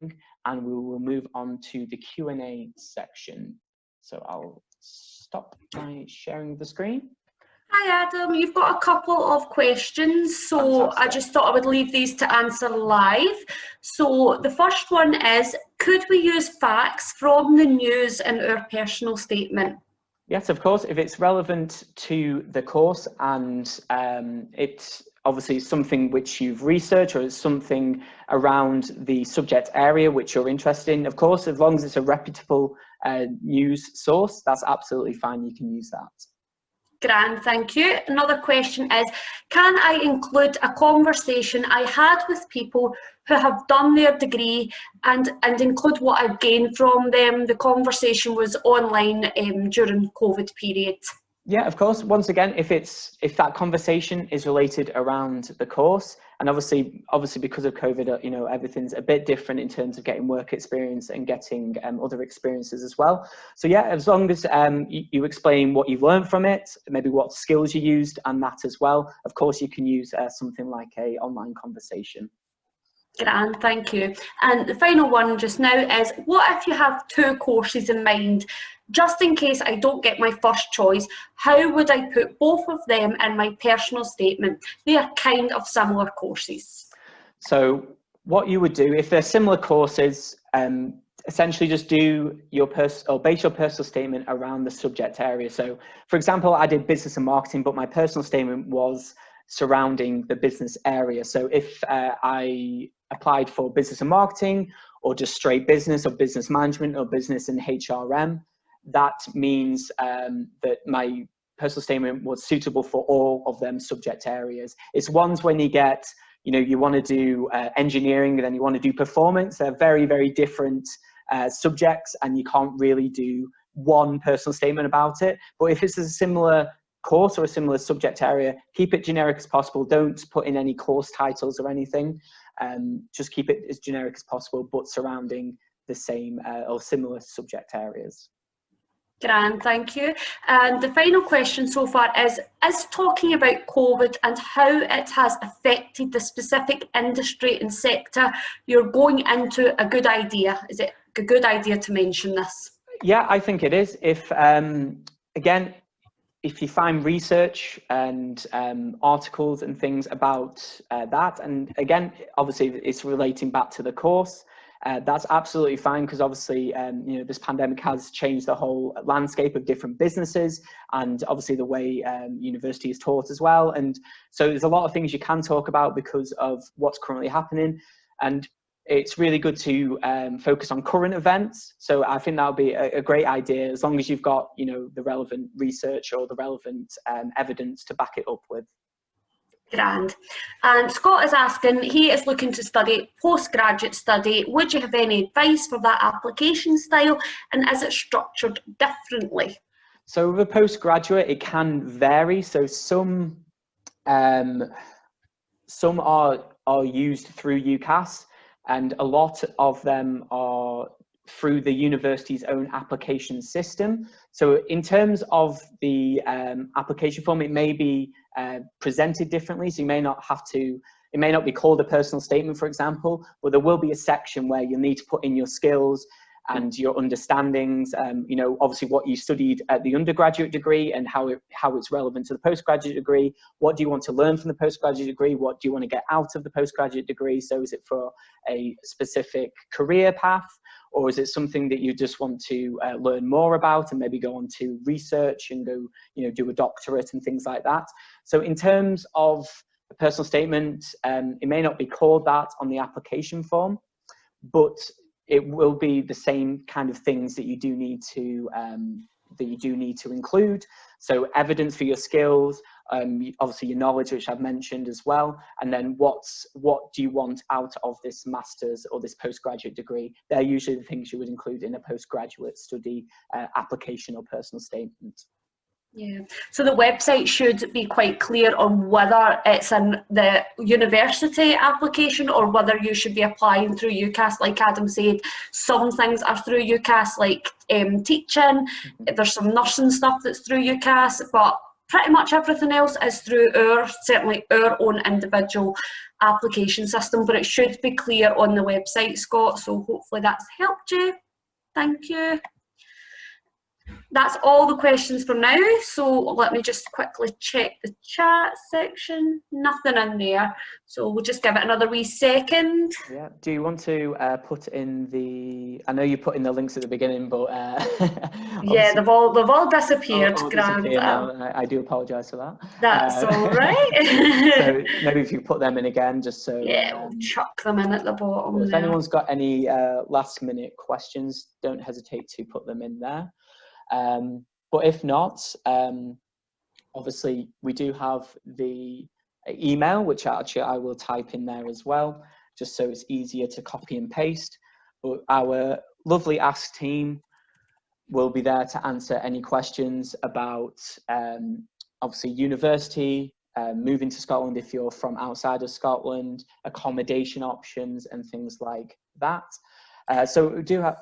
and we will move on to the Q&A section. So I'll stop my sharing the screen. Hi Adam, you've got a couple of questions, so Fantastic. I just thought I would leave these to answer live. So the first one is, could we use facts from the news in our personal statement? Yes, of course, if it's relevant to the course and it's obviously something which you've researched or it's something around the subject area which you're interested in, of course, as long as it's a reputable news source, that's absolutely fine, you can use that. Grand, thank you. Another question is, can I include a conversation I had with people who have done their degree and include what I've gained from them? The conversation was online during COVID period. Yeah, of course. Once again, if that conversation is related around the course, and obviously because of COVID, you know, everything's a bit different in terms of getting work experience and getting other experiences as well. So yeah, as long as you explain what you've learned from it, maybe what skills you used and that as well, of course you can use something like a online conversation. Grand, thank you. And the final one just now is, what if you have two courses in mind? Just in case I don't get my first choice, how would I put both of them in my personal statement? They are kind of similar courses. So what you would do, if they're similar courses, essentially just do your base your personal statement around the subject area. So for example, I did business and marketing, but my personal statement was surrounding the business area. So if I applied for business and marketing, or just straight business or business management or business and HRM, that means that my personal statement was suitable for all of them subject areas. It's ones when you get, you know, you want to do engineering and then you want to do performance. They're very, very different subjects, and you can't really do one personal statement about it. But if it's a similar course or a similar subject area, keep it generic as possible. Don't put in any course titles or anything. Just keep it as generic as possible, but surrounding the same or similar subject areas. Grand, thank you. And the final question so far is talking about COVID and how it has affected the specific industry and sector you're going into a good idea? Is it a good idea to mention this? Yeah, I think it is. If, again, if you find research and articles and things about that, and again, obviously it's relating back to the course, that's absolutely fine, because obviously you know, this pandemic has changed the whole landscape of different businesses, and obviously the way university is taught as well. And so there's a lot of things you can talk about because of what's currently happening, and it's really good to focus on current events. So I think that would be a great idea, as long as you've got, you know, the relevant research or the relevant evidence to back it up with. Grand. And Scott is asking, he is looking to study postgraduate study. Would you have any advice for that application style, and is it structured differently? So with a postgraduate, it can vary. So some are used through UCAS, and a lot of them are through the university's own application system. So in terms of the application form, it may be presented differently. So you may not have to, it may not be called a personal statement, for example, but there will be a section where you'll need to put in your skills and your understandings, you know, obviously what you studied at the undergraduate degree and how it's relevant to the postgraduate degree. What do you want to learn from the postgraduate degree? What do you want to get out of the postgraduate degree? So is it for a specific career path, or is it something that you just want to learn more about and maybe go on to research and go, you know, do a doctorate and things like that? So in terms of a personal statement, it may not be called that on the application form, but it will be the same kind of things that you do need to include. So evidence for your skills, obviously your knowledge, which I've mentioned as well, and then what do you want out of this master's or this postgraduate degree? They're usually the things you would include in a postgraduate study application or personal statement. Yeah, so the website should be quite clear on whether it's in the university application or whether you should be applying through UCAS. Like Adam said, some things are through UCAS, like teaching. There's some nursing stuff that's through UCAS, but pretty much everything else is through certainly our own individual application system, but it should be clear on the website, Scott, so hopefully that's helped you. Thank you. That's all the questions for now, so let me just quickly check the chat section. Nothing in there, so we'll just give it another wee second. Yeah, do you want to put in the, I know you put in the links at the beginning, but yeah, they've all disappeared. All Grant. disappeared now. I do apologise for that. That's all right. So maybe if you put them in again, just so yeah, we'll chuck them in at the bottom. Well, if anyone's got any last minute questions, don't hesitate to put them in there. But if not, obviously we do have the email, which actually I will type in there as well, just so it's easier to copy and paste. But our lovely Ask team will be there to answer any questions about obviously university, moving to Scotland if you're from outside of Scotland, accommodation options and things like that. So we do have,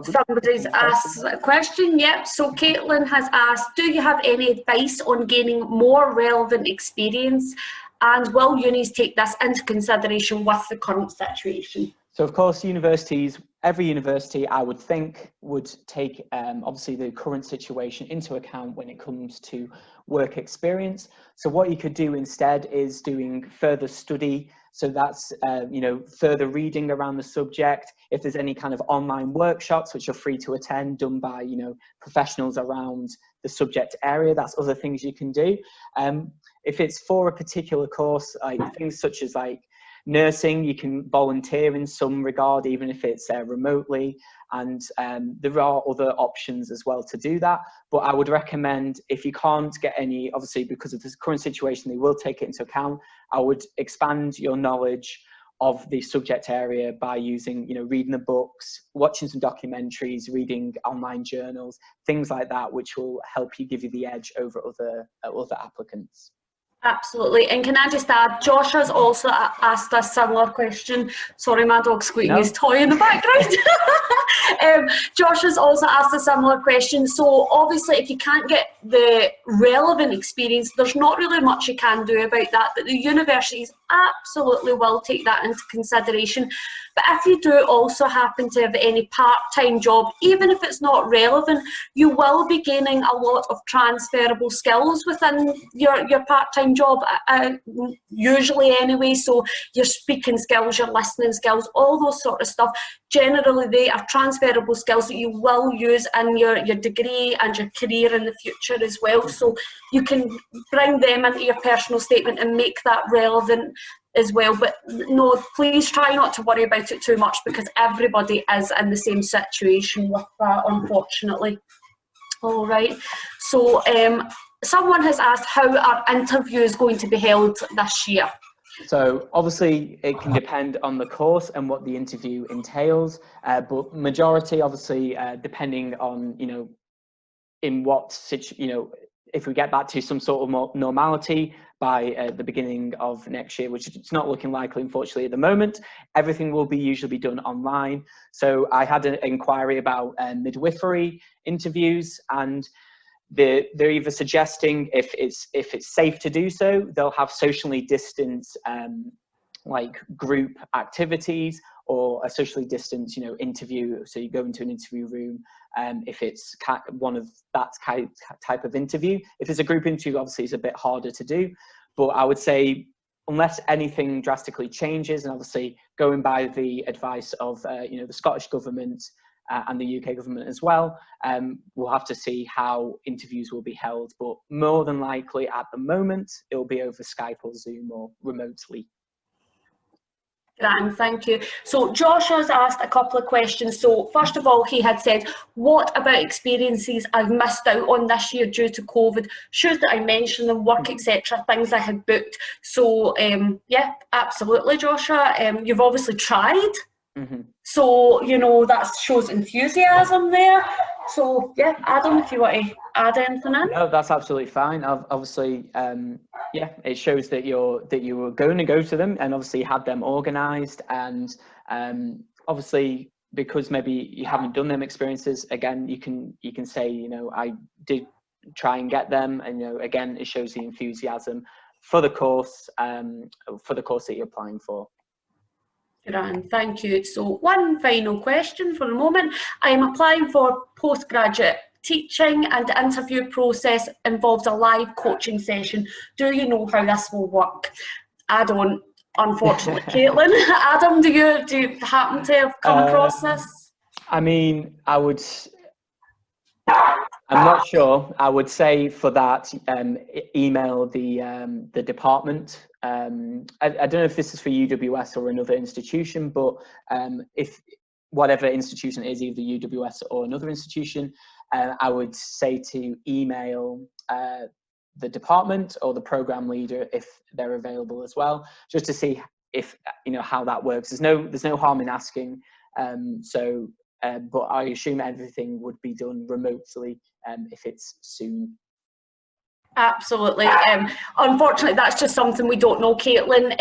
somebody's asked a question. Yep, so Caitlin has asked, do you have any advice on gaining more relevant experience, and will unis take this into consideration with the current situation? So of course universities, every university I would think would take obviously the current situation into account when it comes to work experience. So what you could do instead is doing further study. So that's, you know, further reading around the subject. If there's any kind of online workshops which are free to attend, done by, you know, professionals around the subject area, that's other things you can do. If it's for a particular course, like things such as like nursing, you can volunteer in some regard, even if it's remotely. And there are other options as well to do that. But I would recommend, if you can't get any, obviously because of this current situation, they will take it into account. I would expand your knowledge of the subject area by using, you know, reading the books, watching some documentaries, reading online journals, things like that, which will help you, give you the edge over other applicants. Absolutely. And can I just add, Josh has also asked a similar question. Sorry, my dog's squeaking his toy in the background. Josh has also asked a similar question. So obviously if you can't get the relevant experience, there's not really much you can do about that, but the universities absolutely will take that into consideration. But if you do also happen to have any part-time job, even if it's not relevant, you will be gaining a lot of transferable skills within your part-time job, usually anyway. So your speaking skills, your listening skills, all those sort of stuff, generally they are transferable skills that you will use in your degree and your career in the future as well. So you can bring them into your personal statement and make that relevant as well. But no, please try not to worry about it too much, because everybody is in the same situation with that, unfortunately. All right, so someone has asked how our interview is going to be held this year. So obviously it can depend on the course and what the interview entails, but majority obviously depending on, you know, in what situation, you know, if we get back to some sort of normality by the beginning of next year, which it's not looking likely, unfortunately, at the moment, everything will be usually be done online. So I had an inquiry about midwifery interviews, and they're either suggesting if it's safe to do so, they'll have socially distanced like group activities, or a socially distanced, you know, interview. So you go into an interview room, if it's one of that type of interview. If it's a group interview, obviously it's a bit harder to do. But I would say, unless anything drastically changes, and obviously going by the advice of you know, the Scottish government and the UK government as well, we'll have to see how interviews will be held. But more than likely at the moment, it will be over Skype or Zoom or remotely. Grand, thank you. So Josh has asked a couple of questions. So first of all, he had said, what about experiences I've missed out on this year due to COVID? Should I mention them, work, etc., things I had booked? So yeah, absolutely, Joshua. You've obviously tried. So, you know, that shows enthusiasm there. So yeah, Adam, if you want to add anything in. No, that's absolutely fine. Obviously, yeah, it shows that you were going to go to them, and obviously had them organised, and obviously because maybe you haven't done them experiences, again, you can say, you know, I did try and get them, and you know, again, it shows the enthusiasm. for the course that you're applying for. Grand, thank you. So one final question for the moment. I am applying for postgraduate teaching, and the interview process involves a live coaching session. Do you know how this will work? I don't, unfortunately. Caitlin, Adam, do you happen to have come across this? I mean, I'm not sure. I would say for that, email the department. I don't know if this is for UWS or another institution, but if whatever institution it is, either UWS or another institution, I would say to email the department or the program leader if they're available as well, just to see if how that works. There's no harm in asking. But I assume everything would be done remotely if it's soon. Absolutely. Unfortunately, that's just something we don't know, Caitlin.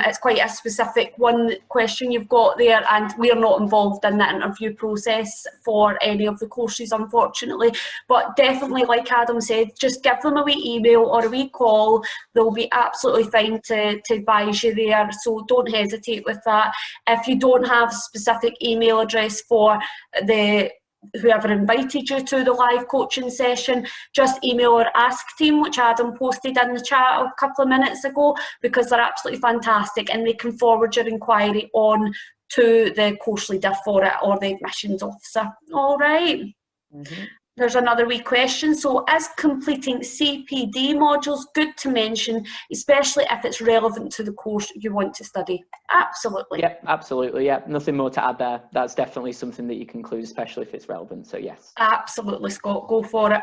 It's quite a specific one question you've got there, and we're not involved in the interview process for any of the courses, unfortunately. But definitely, like Adam said, just give them a wee email or a wee call. They'll be absolutely fine to advise you there, so don't hesitate with that. If you don't have a specific email address for whoever invited you to the live coaching session, just email our Ask team, which Adam posted in the chat a couple of minutes ago, because they're absolutely fantastic and they can forward your inquiry on to the course leader for it or the admissions officer. All right. Mm-hmm. There's another wee question. So is completing CPD modules good to mention, especially if it's relevant to the course you want to study? Absolutely. Yeah, absolutely. Yeah, nothing more to add there. That's definitely something that you can include, especially if it's relevant. So yes. Absolutely, Scott. Go for it.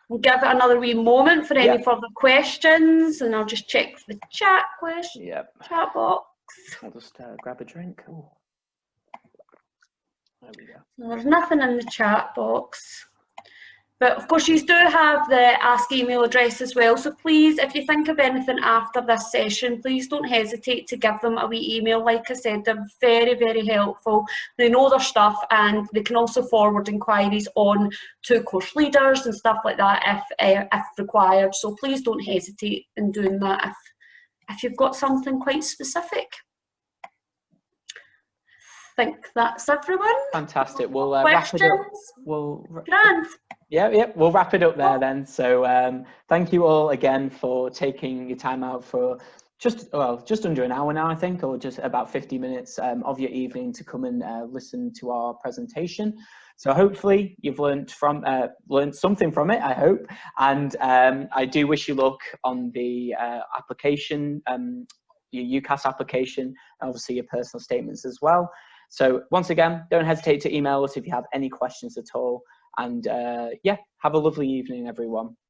We'll give it another wee moment for any further questions, and I'll just check the chat question. Yep. Chat box. I'll just grab a drink. Ooh. There we go. There's nothing in the chat box. But of course you do have the Ask email address as well, so please, if you think of anything after this session, please don't hesitate to give them a wee email. Like I said, they're very, very helpful. They know their stuff, and they can also forward inquiries on to course leaders and stuff like that if required. So please don't hesitate in doing that if you've got something quite specific. I think that's everyone. Fantastic. We'll wrap it up. Grand. Yeah, we'll wrap it up there then. So thank you all again for taking your time out for just under an hour now, I think, or just about 50 minutes of your evening to come and listen to our presentation. So hopefully you've learned something from it, I hope. And I do wish you luck on the application, your UCAS application, and obviously your personal statements as well. So once again, don't hesitate to email us if you have any questions at all. And yeah, have a lovely evening, everyone.